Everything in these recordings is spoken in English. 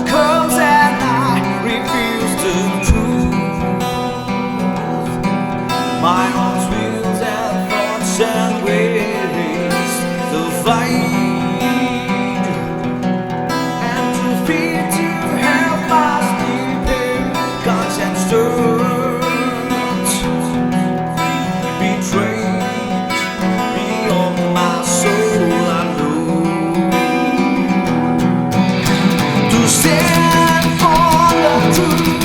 comes and I refuse the truth. My arms wheels and thoughts and ways the fight, and to fear to help my sleeping conscience turns betrayed beyond my soul. I know to stand for the truth,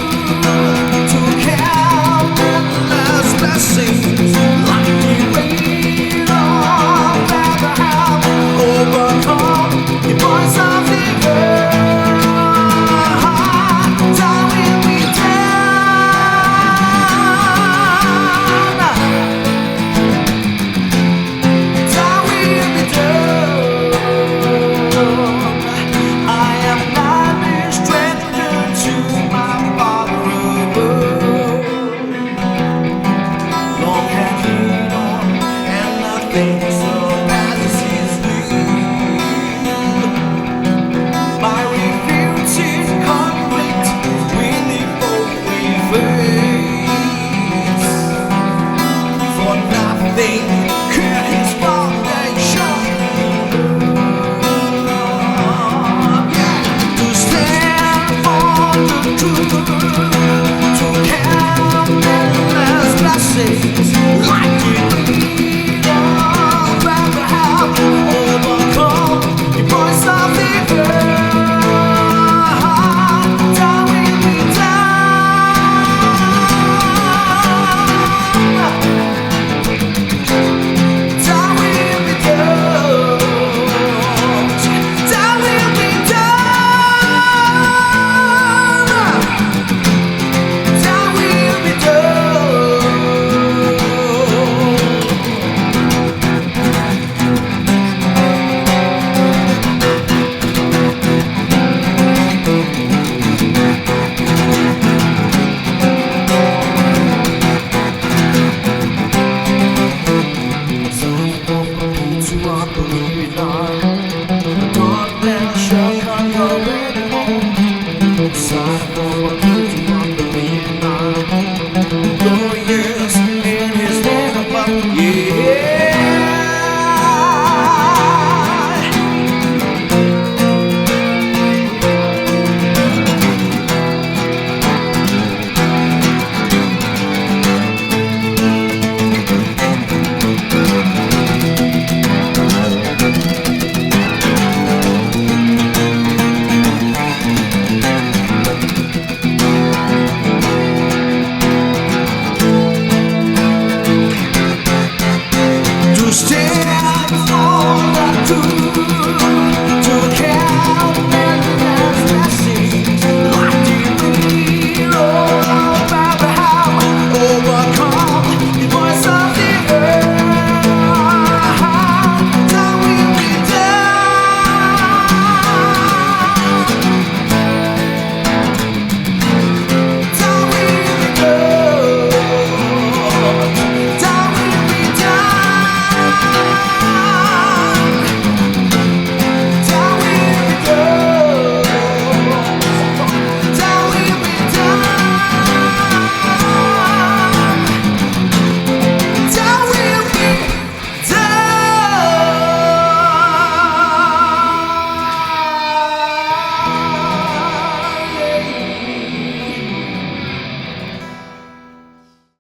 to count endless blessings like the rain of Abraham, overcome the voice of the earth. Time will be done. Time will be done. I am not restricted to my Father above. Long had leaned on, and nothing surpasses His will. My refuge is conflict with the foe we face, for nothing could His foundation be moved. To stand for the truth,